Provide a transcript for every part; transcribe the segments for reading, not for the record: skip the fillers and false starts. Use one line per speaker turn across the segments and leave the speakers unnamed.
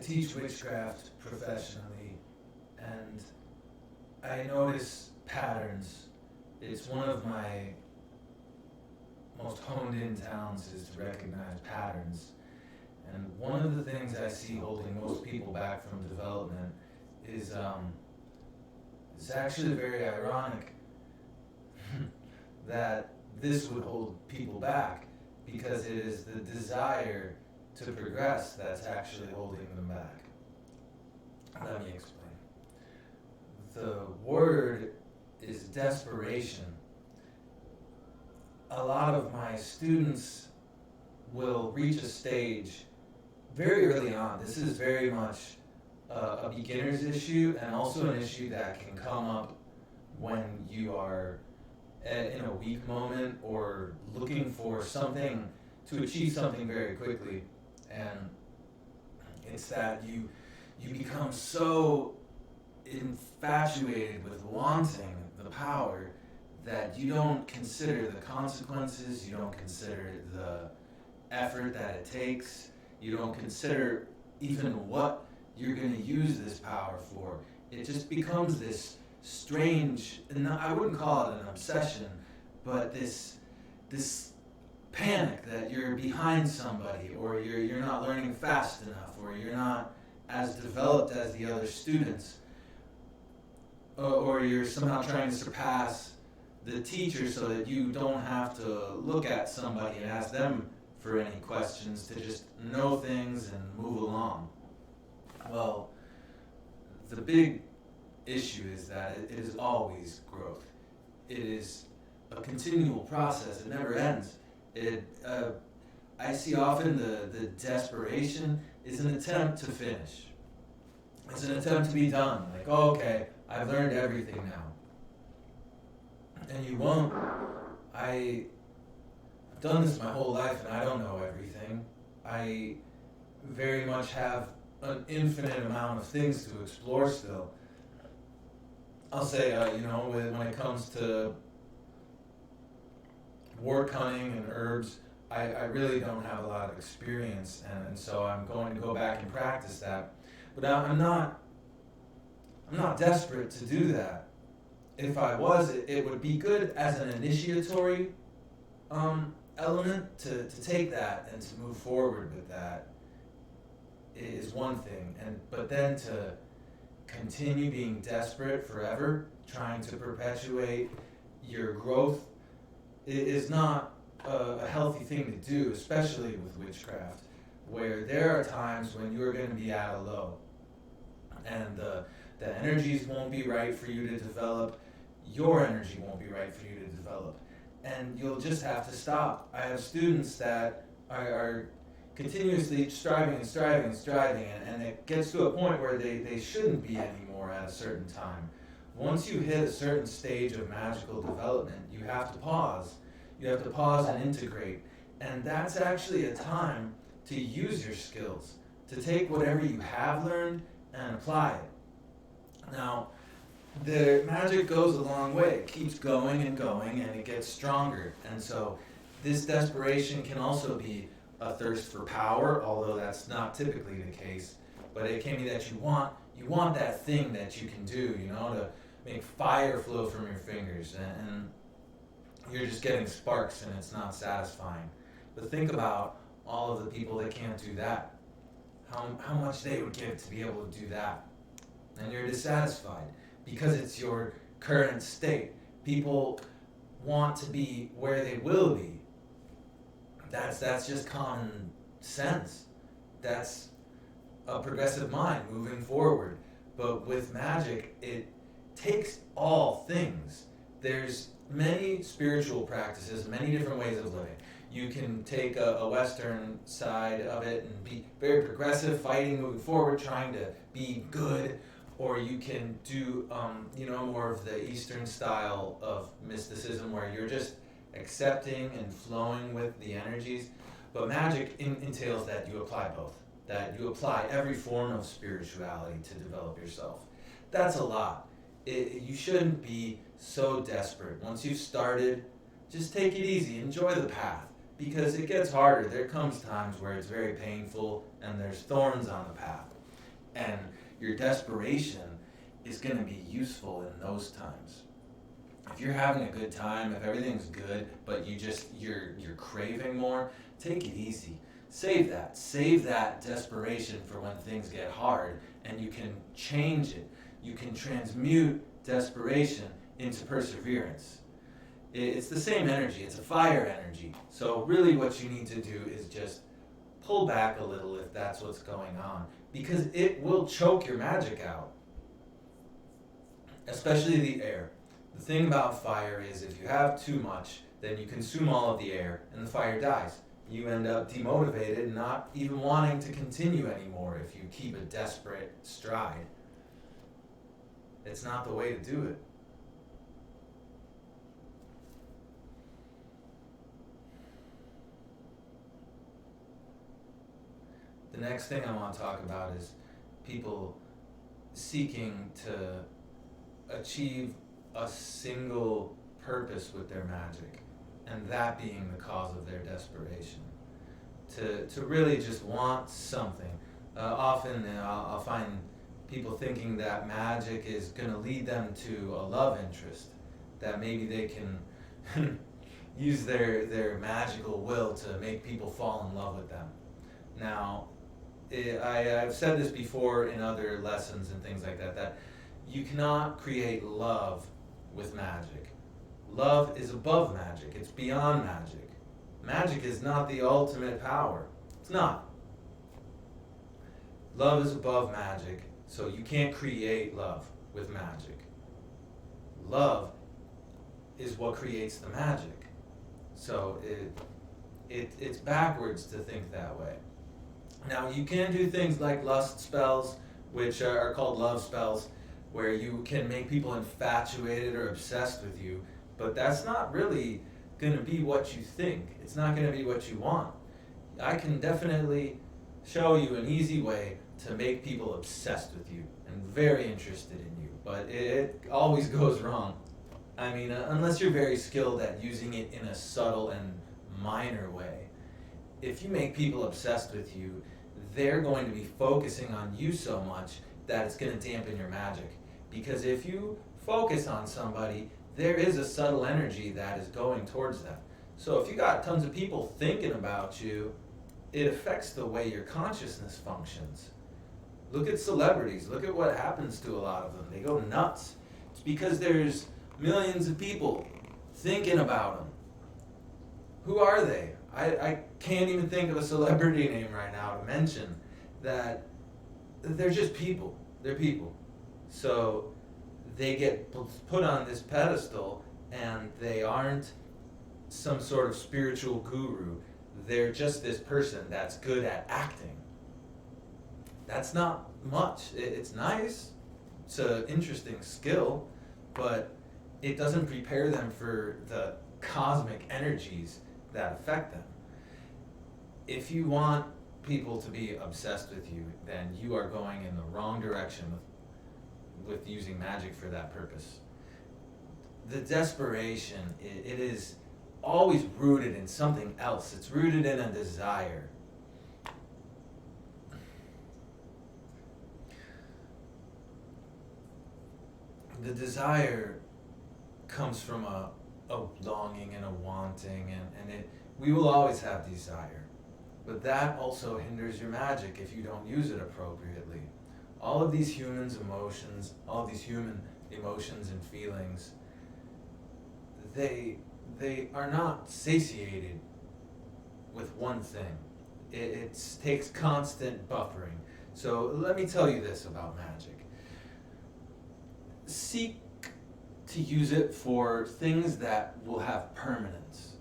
teach witchcraft professionally, and I notice patterns. It's one of my most honed in talents is to recognize patterns. And one of the things I see holding most people back from development is it's actually very ironic that this would hold people back, because it is the desire to progress that's actually holding them back. Let me explain. The word is desperation. A lot of my students will reach a stage very early on. This is very much a beginner's issue, and also an issue that can come up when you are in a weak moment or looking for something to achieve something very quickly. And it's that you become so infatuated with wanting the power that you don't consider the consequences, you don't consider the effort that it takes, you don't consider even what you're going to use this power for. It just becomes this strange, and I wouldn't call it an obsession, but this panic that you're behind somebody, or you're not learning fast enough, or you're not as developed as the other students, or you're somehow trying to surpass the teacher so that you don't have to look at somebody and ask them for any questions, to just know things and move along. Well, the big issue is that it is always growth. It is a continual process. It never ends. I see often the desperation is an attempt to finish. It's an attempt to be done. Like, oh, okay, I've learned everything now. And you won't. I've done this my whole life, and I don't know everything. I very much have an infinite amount of things to explore still. I'll say, when it comes to wart hunting and herbs, I really don't have a lot of experience, and so I'm going to go back and practice that. But I'm not desperate to do that. If I was, it would be good as an initiatory element to take that and to move forward with that is one thing. But then to continue being desperate forever, trying to perpetuate your growth, is not a healthy thing to do, especially with witchcraft, where there are times when you're going to be at a low, and the energies won't be right for you to develop, your energy won't be right for you to develop, and you'll just have to stop. I have students that are continuously striving, and it gets to a point where they shouldn't be anymore at a certain time. Once you hit a certain stage of magical development, you have to pause. You have to pause and integrate. And that's actually a time to use your skills, to take whatever you have learned and apply it. Now, the magic goes a long way. It keeps going, and it gets stronger. And so this desperation can also be a thirst for power, although that's not typically the case. But it can be that you want that thing that you can do, to make fire flow from your fingers, and you're just getting sparks and it's not satisfying. But think about all of the people that can't do that. How much they would give to be able to do that. And you're dissatisfied because it's your current state. People want to be where they will be. That's just common sense. That's a progressive mind moving forward. But with magic, it takes all things. There's many spiritual practices, many different ways of living. You can take a Western side of it and be very progressive, fighting, moving forward, trying to be good, or you can do, more of the Eastern style of mysticism where you're just accepting and flowing with the energies. But magic entails that you apply both, that you apply every form of spirituality to develop yourself. That's a lot. You shouldn't be so desperate. Once you've started, just take it easy, enjoy the path, because it gets harder. There comes times where it's very painful and there's thorns on the path. And your desperation is going to be useful in those times. If you're having a good time, if everything's good, but you're craving more, take it easy. Save that desperation for when things get hard, and you can change it. You can transmute desperation into perseverance. It's the same energy, it's a fire energy. So really what you need to do is just pull back a little if that's what's going on, because it will choke your magic out, especially the air. The thing about fire is if you have too much, then you consume all of the air and the fire dies. You end up demotivated, not even wanting to continue anymore if you keep a desperate stride. It's not the way to do it. The next thing I want to talk about is people seeking to achieve a single purpose with their magic, and that being the cause of their desperation. To really just want something. Often I'll find people thinking that magic is going to lead them to a love interest, that maybe they can use their magical will to make people fall in love with them. Now, I've said this before in other lessons and things like that, that you cannot create love with magic. Love is above magic. It's beyond magic. Magic is not the ultimate power. It's not. Love is above magic, so you can't create love with magic. Love is what creates the magic. So it's backwards to think that way. Now, you can do things like lust spells, which are called love spells, where you can make people infatuated or obsessed with you, but that's not really going to be what you think. It's not going to be what you want. I can definitely show you an easy way to make people obsessed with you and very interested in you, but it always goes wrong. I mean, unless you're very skilled at using it in a subtle and minor way. If you make people obsessed with you, they're going to be focusing on you so much that it's going to dampen your magic. Because if you focus on somebody, there is a subtle energy that is going towards them. So if you got tons of people thinking about you, it affects the way your consciousness functions. Look at celebrities. Look at what happens to a lot of them. They go nuts. It's because there's millions of people thinking about them. Who are they? I can't even think of a celebrity name right now to mention that. They're just people. They're people. So they get put on this pedestal, and they aren't some sort of spiritual guru. They're just this person that's good at acting. That's not much. It's nice. It's an interesting skill, but it doesn't prepare them for the cosmic energies that affect them. If you want people to be obsessed with you, then you are going in the wrong direction with using magic for that purpose. The desperation, it is always rooted in something else. It's rooted in a desire. The desire comes from a longing and a wanting, and we will always have desire. But that also hinders your magic if you don't use it appropriately. All of these human emotions and feelings, they are not satiated with one thing. It takes constant buffering. So let me tell you this about magic. Seek to use it for things that will have permanence.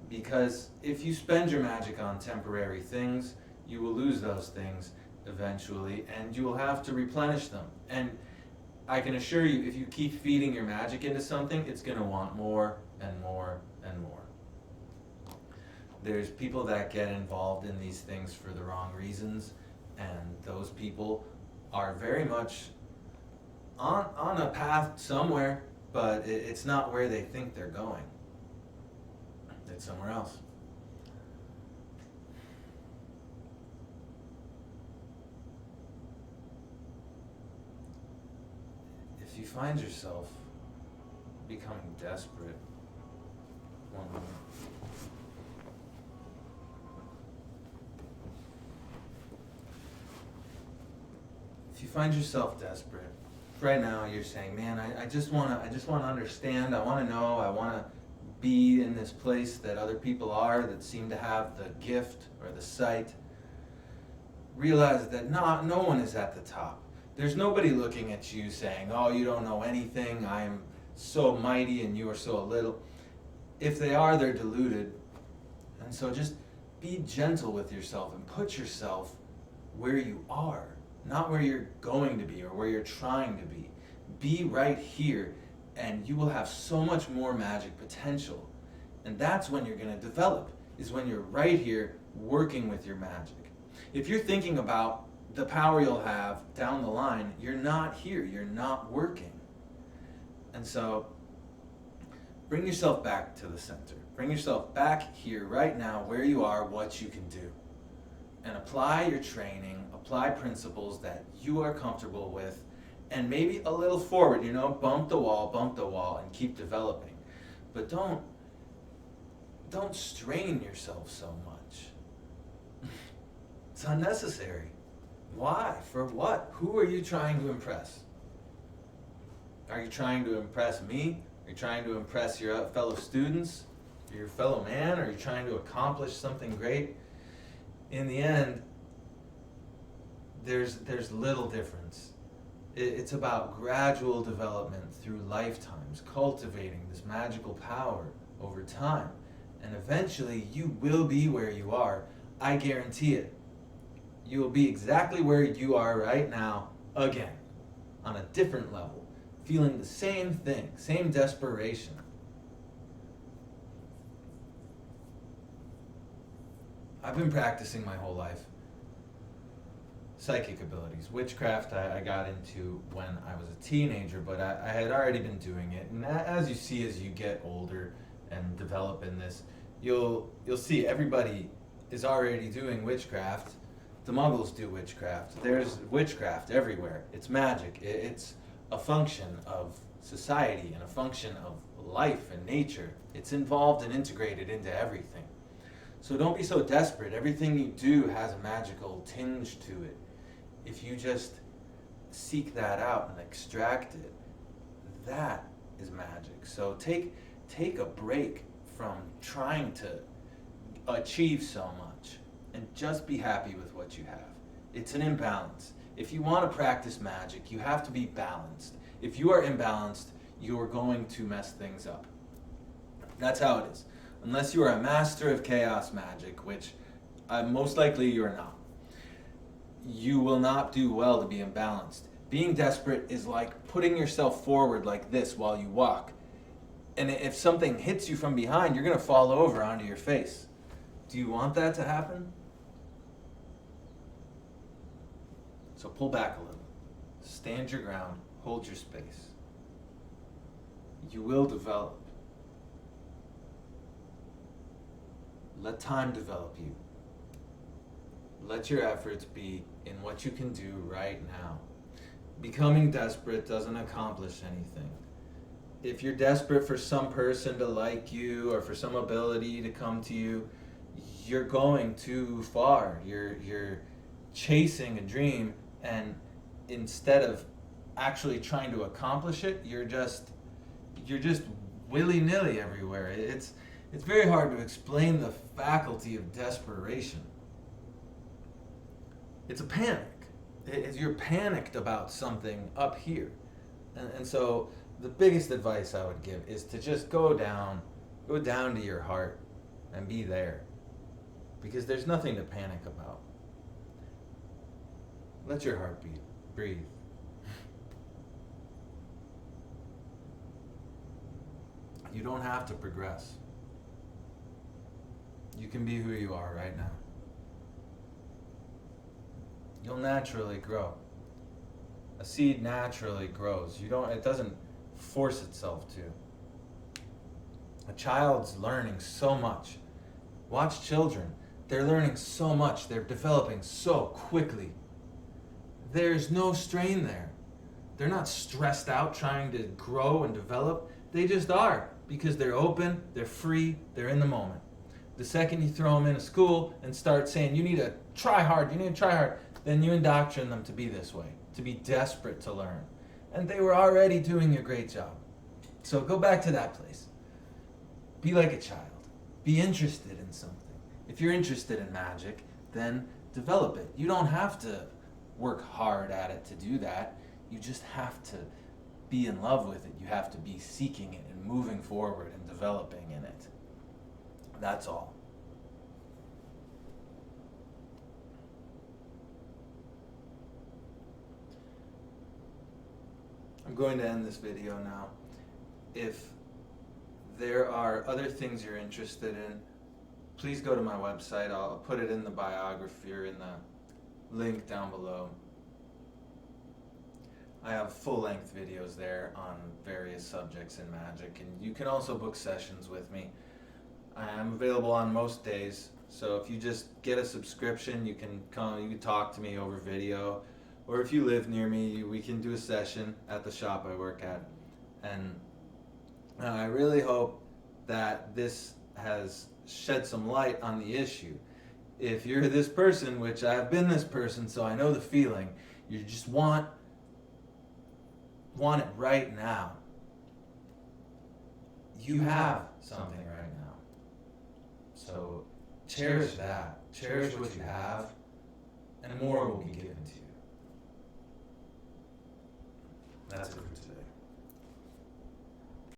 Because if you spend your magic on temporary things, you will lose those things eventually, and you will have to replenish them. And I can assure you, if you keep feeding your magic into something, it's going to want more and more and more. There's people that get involved in these things for the wrong reasons, and those people are very much on a path somewhere, but it's not where they think they're going. It's somewhere else. you find yourself becoming desperate, one moment. If you find yourself desperate, right now you're saying, man, I just wanna understand, I wanna know, I wanna be in this place that other people are that seem to have the gift or the sight. Realize that no one is at the top. There's nobody looking at you saying, oh, you don't know anything, I am so mighty and you are so little. If they are, they're deluded. And so just be gentle with yourself and put yourself where you are, not where you're going to be or where you're trying to be. Be right here, and you will have so much more magic potential. And that's when you're going to develop, is when you're right here working with your magic. If you're thinking about the power you'll have down the line, you're not here, you're not working. And so bring yourself back to the center. Bring yourself back here right now where you are, what you can do. And apply your training, apply principles that you are comfortable with, and maybe a little forward, bump the wall, and keep developing. But don't strain yourself so much. It's unnecessary. Why? For what? Who are you trying to impress? Are you trying to impress me? Are you trying to impress your fellow students? Your fellow man? Are you trying to accomplish something great? In the end, there's little difference. It's about gradual development through lifetimes, cultivating this magical power over time. And eventually you will be where you are. I guarantee it. You will be exactly where you are right now, again, on a different level, feeling the same thing, same desperation. I've been practicing my whole life. Psychic abilities. Witchcraft I got into when I was a teenager, but I had already been doing it. And as you see, as you get older and develop in this, you'll see everybody is already doing witchcraft. The Muggles do witchcraft. There's witchcraft everywhere. It's magic. It's a function of society and a function of life and nature. It's involved and integrated into everything. So don't be so desperate. Everything you do has a magical tinge to it. If you just seek that out and extract it, that is magic. So take a break from trying to achieve so much and just be happy with what you have. It's an imbalance. If you want to practice magic, you have to be balanced. If you are imbalanced, you are going to mess things up. That's how it is. Unless you are a master of chaos magic, which most likely you are not. You will not do well to be imbalanced. Being desperate is like putting yourself forward like this while you walk. And if something hits you from behind, you're going to fall over onto your face. Do you want that to happen? So pull back a little. Stand your ground. Hold your space. You will develop. Let time develop you. Let your efforts be in what you can do right now. Becoming desperate doesn't accomplish anything. If you're desperate for some person to like you or for some ability to come to you, you're going too far. You're chasing a dream, and instead of actually trying to accomplish it, you're just willy-nilly everywhere. It's very hard to explain the faculty of desperation. It's a panic. You're panicked about something up here. And so the biggest advice I would give is to just go down to your heart and be there. Because there's nothing to panic about. Let your heart beat. Breathe. You don't have to progress. You can be who you are right now. You'll naturally grow. A seed naturally grows. It doesn't force itself to. A child's learning so much. Watch children. They're learning so much. They're developing so quickly. There's no strain there. They're not stressed out trying to grow and develop. They just are, because they're open, they're free, they're in the moment. The second you throw them in a school and start saying, you need to try hard, then you indoctrinate them to be this way, to be desperate to learn. And they were already doing a great job. So go back to that place. Be like a child. Be interested in something. If you're interested in magic, then develop it. You don't have to work hard at it to do that. You just have to be in love with it. You have to be seeking it and moving forward and developing in it. That's all. I'm going to end this video now. If there are other things you're interested in, please go to my website. I'll put it in the biography or in the link down below. I have full-length videos there on various subjects in magic, and you can also book sessions with me. I'm available on most days, so if you just get a subscription, you can talk to me over video, or if you live near me, we can do a session at the shop I work at. And I really hope that this has shed some light on the issue. If you're this person, which I've been this person, so I know the feeling, you just want it right now. You have something right now. So cherish that. Cherish what you have, and more will be given to you. That's it for today.